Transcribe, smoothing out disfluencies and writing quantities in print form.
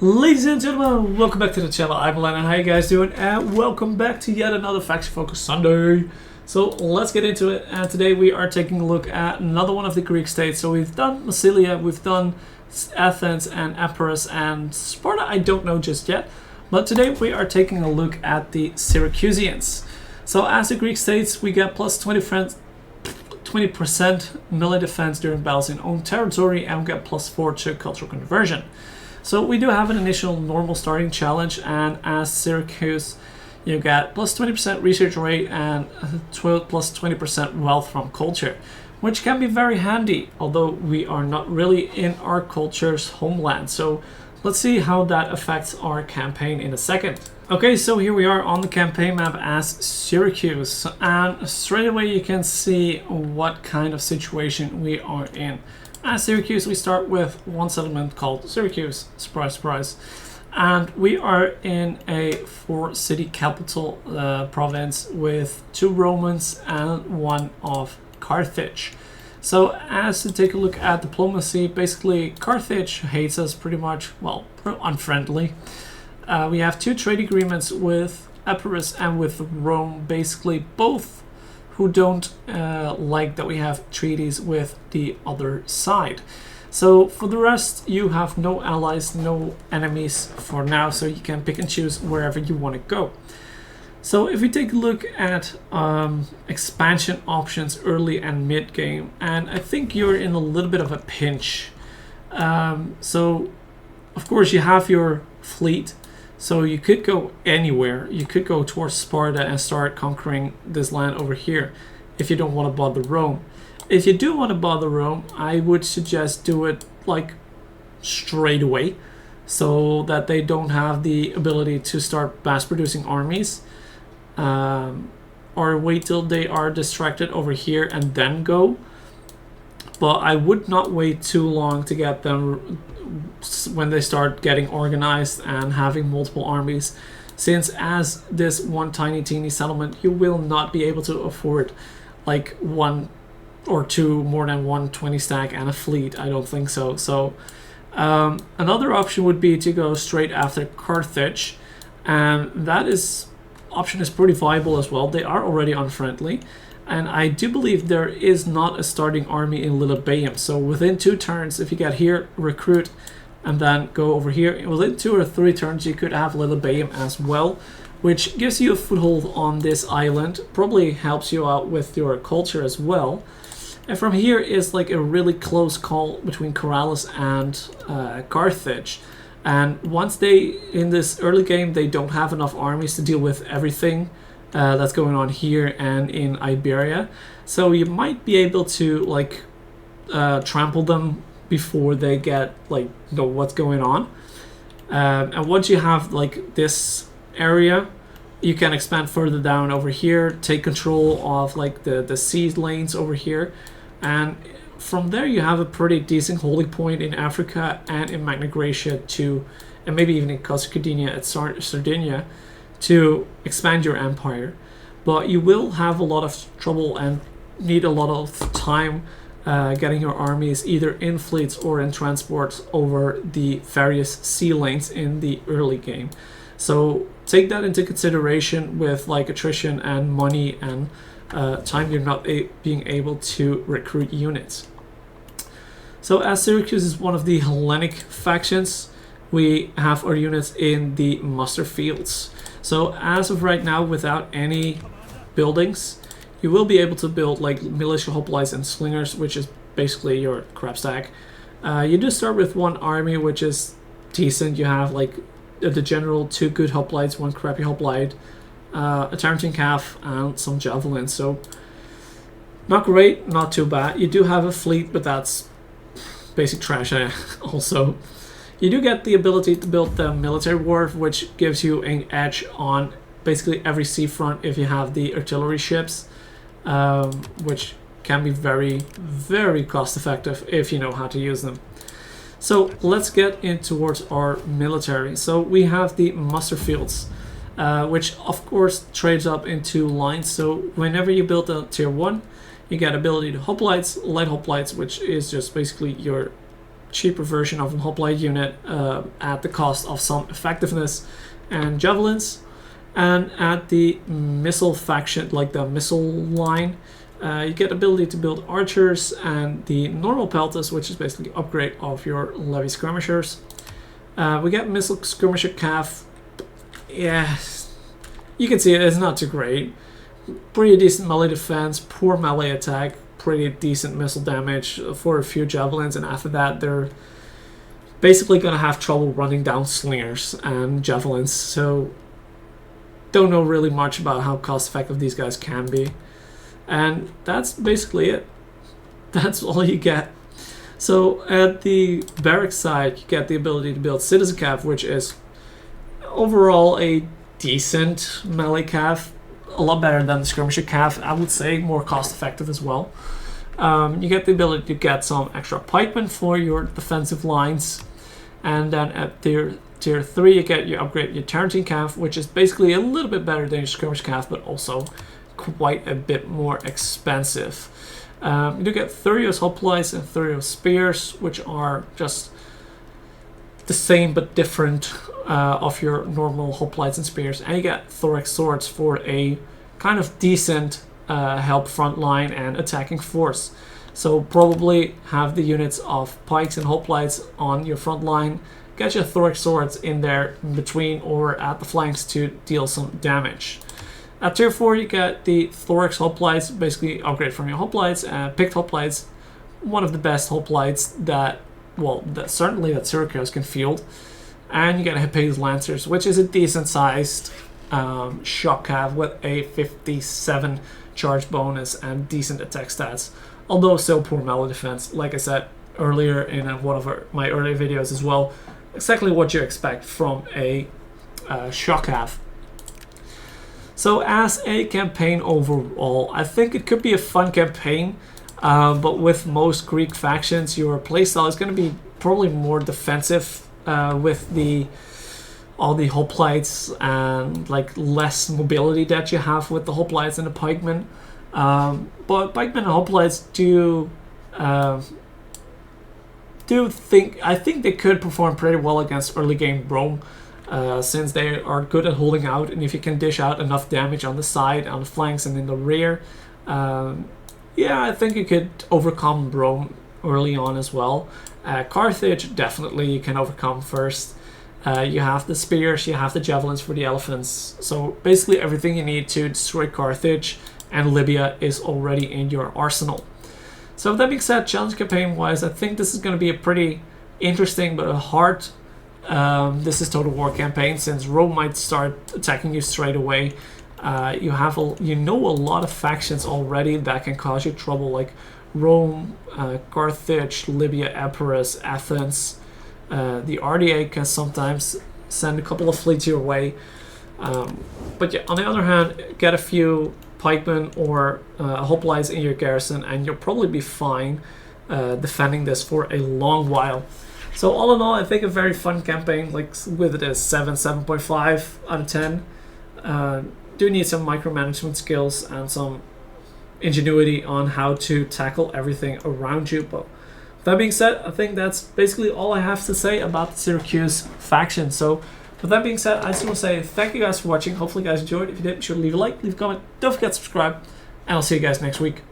Ladies and gentlemen, welcome back to the channel. I'm Alan, and how you guys doing? And welcome back to yet another Faction Focus Sunday. So let's get into it. And today we are taking a look at another one of the Greek states. So we've done Massilia, we've done Athens and Epirus, and Sparta I don't know just yet. But today we are taking a look at the Syracusians. So as the Greek states, we get plus 20% melee defense during battles in own territory, and we get plus 4 to cultural conversion. So we do have an initial normal starting challenge, and as Syracuse, you get plus 20% research rate and plus 20% wealth from culture, which can be very handy, although we are not really in our culture's homeland. So let's see how that affects our campaign in a second. Okay, so here we are on the campaign map as Syracuse, and straight away you can see what kind of situation we are in. As Syracuse, we start with one settlement called Syracuse, surprise, surprise. And we are in a 4-city capital province with 2 Romans and 1 of Carthage. So as to take a look at diplomacy, basically Carthage hates us pretty much, well, unfriendly. We have 2 trade agreements with Epirus and with Rome, basically both who don't like that we have treaties with the other side. So for the rest, you have no allies, no enemies for now, so you can pick and choose wherever you want to go. So if we take a look at expansion options early and mid game, and I think you're in a little bit of a pinch. So of course you have your fleet, so you could go anywhere. You could go towards Sparta and start conquering this land over here if you don't want to bother Rome. If you do want to bother Rome, I would suggest do it like straight away, so that they don't have the ability to start mass producing armies, or wait till they are distracted over here and then go. But I would not wait too long to get them when they start getting organized and having multiple armies, since as this one tiny teeny settlement, you will not be able to afford like 1 or 2 more than 120 stack and a fleet. I don't think so. So another option would be to go straight after Carthage, and that option is pretty viable as well. They are already unfriendly, and I do believe there is not a starting army in Lilybaeum. So within 2 turns, if you get here, recruit, and then go over here, within 2 or 3 turns, you could have Lilybaeum as well, which gives you a foothold on this island, probably helps you out with your culture as well. And from here is like a really close call between Corrales and Carthage. And once in this early game, they don't have enough armies to deal with everything that's going on here and in Iberia. So you might be able to like trample them before they get like know what's going on. And once you have like this area, you can expand further down over here, take control of like the sea lanes over here, and from there you have a pretty decent holding point in Africa and in Magna Graecia and maybe even in Coscadia at Sardinia to expand your empire. But you will have a lot of trouble and need a lot of time getting your armies either in fleets or in transports over the various sea lanes in the early game. So take that into consideration with like attrition and money and time you're not being able to recruit units. So as Syracuse is one of the Hellenic factions, we have our units in the muster fields. So as of right now, without any buildings, you will be able to build like militia hoplites and slingers, which is basically your crap stack. You do start with 1 army, which is decent. You have like the general, 2 good hoplites, 1 crappy hoplite, a Tarentine calf, and some javelins. So not great, not too bad. You do have a fleet, but that's basic trash. Also, you do get the ability to build the military wharf, which gives you an edge on basically every seafront if you have the artillery ships, which can be very, very cost effective if you know how to use them. So let's get in towards our military. So we have the muster fields, which of course trades up into lines. So whenever you build a tier 1, you get ability to hoplites, light hoplites, which is just basically your cheaper version of a hoplite unit at the cost of some effectiveness and javelins. And at the missile faction, like the missile line, you get ability to build archers and the normal peltas, which is basically the upgrade of your levy skirmishers. We get missile skirmisher calf. Yeah, you can see it's not too great. Pretty decent melee defense, poor melee attack, pretty decent missile damage for a few javelins, and after that they're basically gonna have trouble running down slingers and javelins. So don't know really much about how cost effective these guys can be. And that's basically it. That's all you get. So at the barracks side, you get the ability to build Citizen Cav, which is overall a decent melee cav. A lot better than the Skirmisher Cav, I would say, more cost effective as well. You get the ability to get some extra pikemen for your defensive lines. And then at tier 3, you upgrade your Tarantine Cav, which is basically a little bit better than your Skirmish Cav, but also quite a bit more expensive. You do get Thurios Hoplites and Thurios Spears, which are just the same but different of your normal Hoplites and Spears. And you get Thorax Swords for a kind of decent help frontline and attacking force. So probably have the units of Pikes and Hoplites on your front line. Get your Thorax Swords in there in between or at the flanks to deal some damage. At tier 4, you get the Thorax Hoplites, basically upgrade from your Hoplites, picked Hoplites, one of the best Hoplites that, well, certainly that Syracuse can field. And you get Hippias Lancers, which is a decent sized shock cav with a 57 charge bonus and decent attack stats, although still poor melee defense. Like I said earlier in one of my earlier videos as well, exactly what you expect from a shock cav. So as a campaign overall, I think it could be a fun campaign, but with most Greek factions, your playstyle is going to be probably more defensive with all the hoplites and like less mobility that you have with the hoplites and the pikemen. But pikemen and hoplites I think they could perform pretty well against early game Rome. Since they are good at holding out, and if you can dish out enough damage on the side, on the flanks, and in the rear, yeah, I think you could overcome Rome early on as well. Carthage, definitely you can overcome first. You have the spears, you have the javelins for the elephants, so basically everything you need to destroy Carthage and Libya is already in your arsenal. So with that being said, challenge campaign wise, I think this is going to be a pretty interesting but a hard this is Total War campaign, since Rome might start attacking you straight away. You know a lot of factions already that can cause you trouble, like Rome, Carthage, Libya, Epirus, Athens. The RDA can sometimes send a couple of fleets your way. But yeah, on the other hand, get a few pikemen or hoplites in your garrison, and you'll probably be fine defending this for a long while. So all in all, I think a very fun campaign, like with it is 7.5 out of 10. Do need some micromanagement skills and some ingenuity on how to tackle everything around you. But with that being said, I think that's basically all I have to say about the Syracuse faction. So with that being said, I just want to say thank you guys for watching. Hopefully you guys enjoyed. If you did, be sure to leave a like, leave a comment, don't forget to subscribe, and I'll see you guys next week.